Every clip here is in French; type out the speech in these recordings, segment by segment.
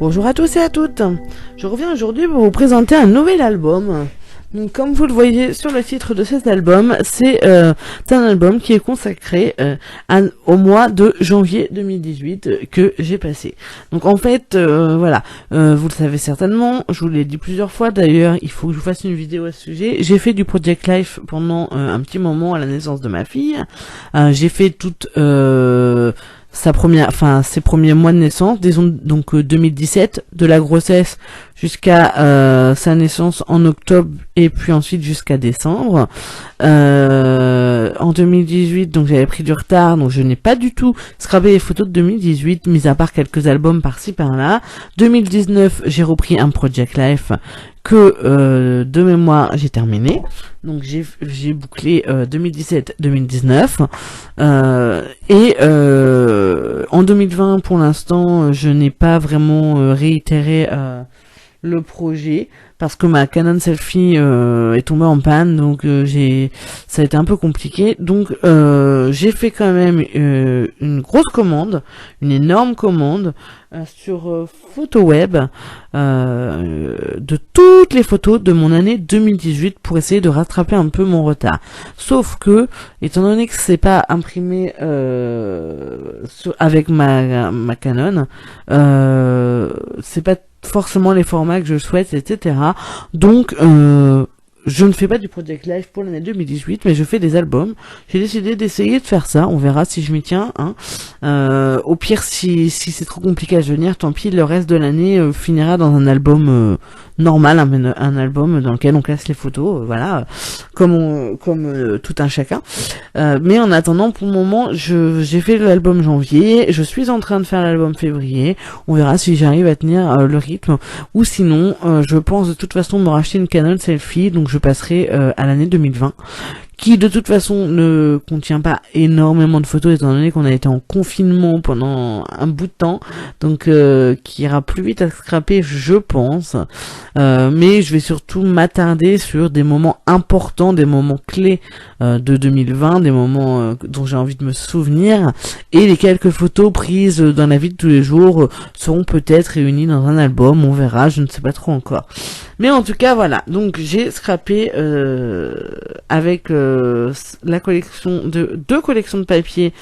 Bonjour à tous et à toutes. Je reviens aujourd'hui pour vous présenter un nouvel album. Donc, comme vous le voyez sur le titre de cet album, c'est un album qui est consacré au mois de janvier 2018 que j'ai passé. Donc en fait, voilà, vous le savez certainement, je vous l'ai dit plusieurs fois d'ailleurs, il faut que je vous fasse une vidéo à ce sujet. J'ai fait du Project Life pendant un petit moment à la naissance de ma fille. J'ai fait toute ses premiers mois de naissance, disons donc 2017, de la grossesse jusqu'à sa naissance en octobre et puis ensuite jusqu'à décembre. En 2018, donc j'avais pris du retard, donc je n'ai pas du tout scrapé les photos de 2018, mis à part quelques albums par-ci par-là. 2019, j'ai repris un Project Life que de mémoire j'ai terminé. Donc j'ai bouclé 2017-2019 et en 2020 pour l'instant je n'ai pas vraiment réitéré le projet parce que ma Canon Selfie est tombée en panne, donc ça a été un peu compliqué. Donc j'ai fait quand même une grosse commande, une énorme commande sur PhotoWeb de toutes les photos de mon année 2018 pour essayer de rattraper un peu mon retard. Sauf que, étant donné que c'est pas imprimé avec ma Canon, c'est pas forcément les formats que je souhaite, etc. Donc, je ne fais pas du Project Life pour l'année 2018, mais je fais des albums. J'ai décidé d'essayer de faire ça. On verra si je m'y tiens. Au pire, si c'est trop compliqué à tenir, tant pis. Le reste de l'année finira dans un album normal, un album dans lequel on classe les photos. Voilà, comme tout un chacun. Mais en attendant, pour le moment, j'ai fait l'album janvier. Je suis en train de faire l'album février. On verra si j'arrive à tenir le rythme. Ou sinon, je pense de toute façon me racheter une Canon Selfie. Donc je passerai à l'année 2020, qui de toute façon ne contient pas énormément de photos étant donné qu'on a été en confinement pendant un bout de temps, donc qui ira plus vite à scraper je pense, mais je vais surtout m'attarder sur des moments importants, des moments clés de 2020, des moments dont j'ai envie de me souvenir, et les quelques photos prises dans la vie de tous les jours seront peut-être réunies dans un album, on verra, je ne sais pas trop encore. Mais en tout cas voilà, donc j'ai scrappé avec la collection de deux collections de papier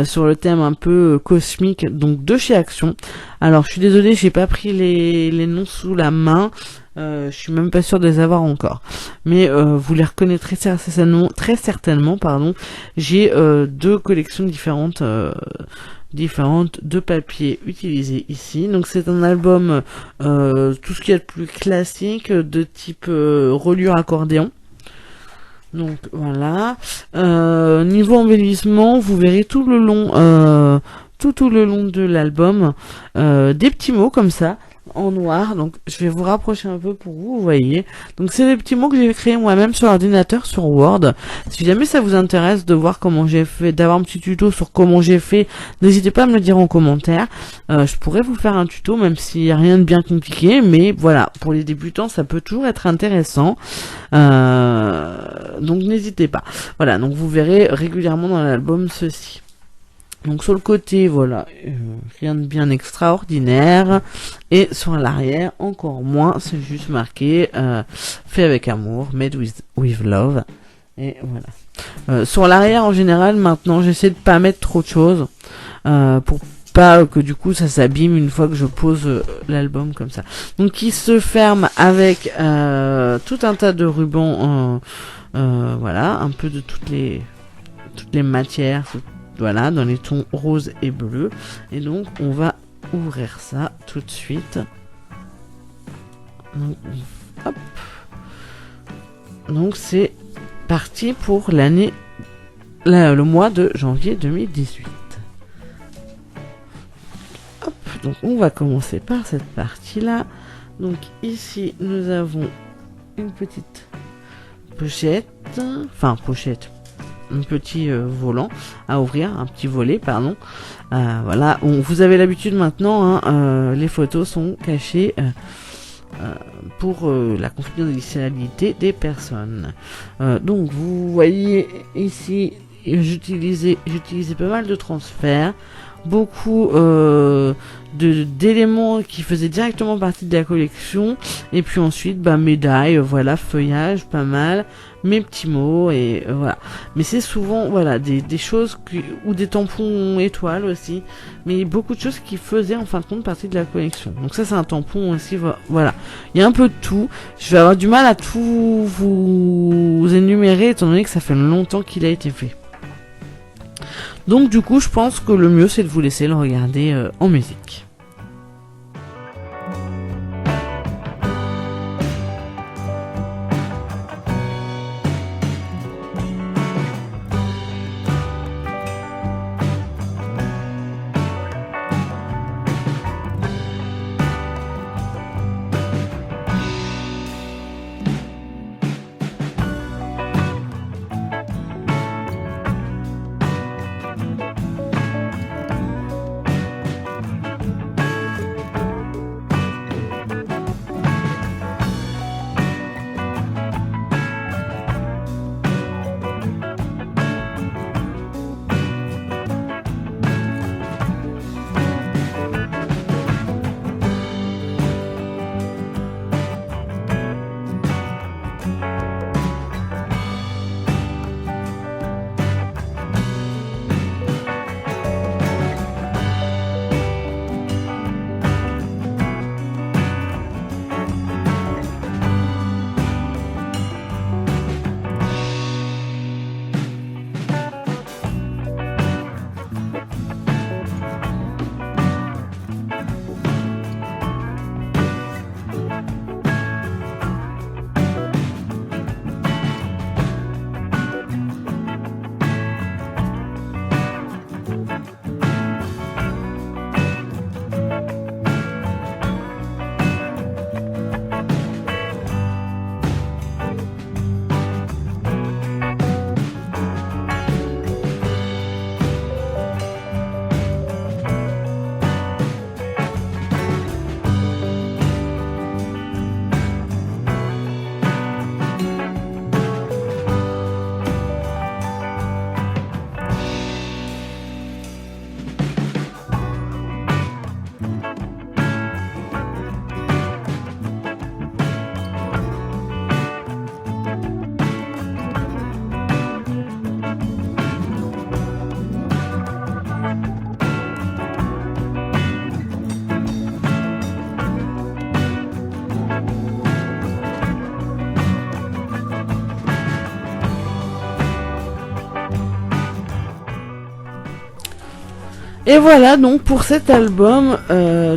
sur le thème un peu cosmique, donc de chez Action. Alors je suis désolée, j'ai pas pris les noms sous la main. Je suis même pas sûre de les avoir encore, mais vous les reconnaîtrez très certainement, pardon. J'ai deux collections différentes de papier utilisés ici. Donc c'est un album tout ce qu'il y a de plus classique, de type reliure accordéon. Donc voilà. Niveau embellissement, vous verrez tout le long tout le long de l'album des petits mots comme ça en noir. Donc je vais vous rapprocher un peu pour vous voyez. Donc c'est des petits mots que j'ai créés moi-même sur l'ordinateur, sur Word. Si jamais ça vous intéresse de voir comment j'ai fait, d'avoir un petit tuto sur comment j'ai fait, n'hésitez pas à me le dire en commentaire. Je pourrais vous faire un tuto même s'il n'y a rien de bien compliqué, mais voilà, pour les débutants ça peut toujours être intéressant. Donc n'hésitez pas. Voilà, donc vous verrez régulièrement dans l'album ceci. Donc sur le côté, voilà, rien de bien extraordinaire. Et sur l'arrière, encore moins, c'est juste marqué fait avec amour, made with love. Et voilà. Sur l'arrière, en général, maintenant, j'essaie de pas mettre trop de choses pour pas que du coup ça s'abîme une fois que je pose l'album comme ça. Donc il se ferme avec tout un tas de rubans, voilà, un peu de toutes les matières. Voilà, dans les tons rose et bleu. Et donc, on va ouvrir ça tout de suite. Donc, hop. Donc, c'est parti pour l'année, le mois de janvier 2018. Hop, donc on va commencer par cette partie-là. Donc, ici, nous avons une petite pochette. Enfin, pochette. Un petit volant à ouvrir, un petit volet, pardon. Voilà, vous avez l'habitude maintenant, les photos sont cachées pour la confidentialité des personnes. Donc vous voyez ici, j'utilisais pas mal de transferts. beaucoup d'éléments qui faisaient directement partie de la collection, et puis ensuite médailles, voilà, feuillage, pas mal, mes petits mots, et voilà. Mais c'est souvent voilà des choses ou des tampons étoiles aussi, mais beaucoup de choses qui faisaient en fin de compte partie de la collection. Donc ça c'est un tampon aussi, voilà. Il y a un peu de tout. Je vais avoir du mal à tout vous énumérer étant donné que ça fait longtemps qu'il a été fait. Donc du coup je pense que le mieux c'est de vous laisser le regarder en musique. Et voilà donc pour cet album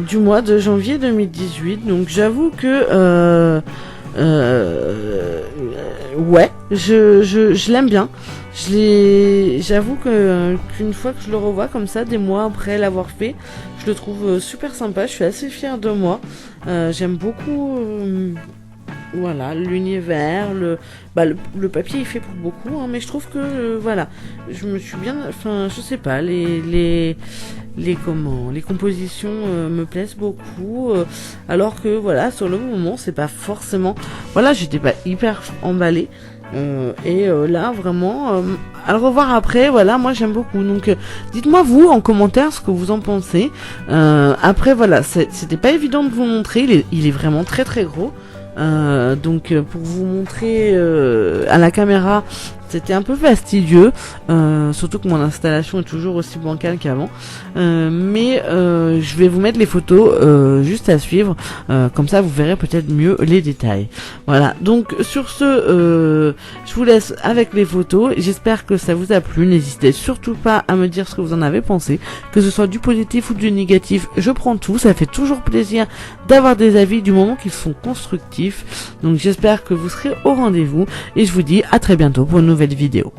du mois de janvier 2018. Donc j'avoue que ouais, je l'aime bien. J'avoue qu'une fois que je le revois comme ça, des mois après l'avoir fait, je le trouve super sympa. Je suis assez fière de moi. J'aime beaucoup voilà, l'univers, le papier il fait pour beaucoup, hein, mais je trouve que voilà, je me suis bien, enfin je sais pas, les compositions me plaisent beaucoup, alors que voilà, sur le moment c'est pas forcément, voilà, j'étais pas hyper emballée. Et là vraiment à le revoir après, voilà, moi j'aime beaucoup. Donc dites-moi vous en commentaire ce que vous en pensez. Après voilà, c'était pas évident de vous montrer, il est vraiment très très gros. Donc pour vous montrer à la caméra, c'était un peu fastidieux, surtout que mon installation est toujours aussi bancale qu'avant, mais je vais vous mettre les photos juste à suivre, comme ça vous verrez peut-être mieux les détails. Voilà, donc sur ce je vous laisse avec les photos. J'espère que ça vous a plu. N'hésitez surtout pas à me dire ce que vous en avez pensé, que ce soit du positif ou du négatif, je prends tout, ça fait toujours plaisir d'avoir des avis du moment qu'ils sont constructifs. Donc j'espère que vous serez au rendez-vous et je vous dis à très bientôt pour une nouvelle vidéo.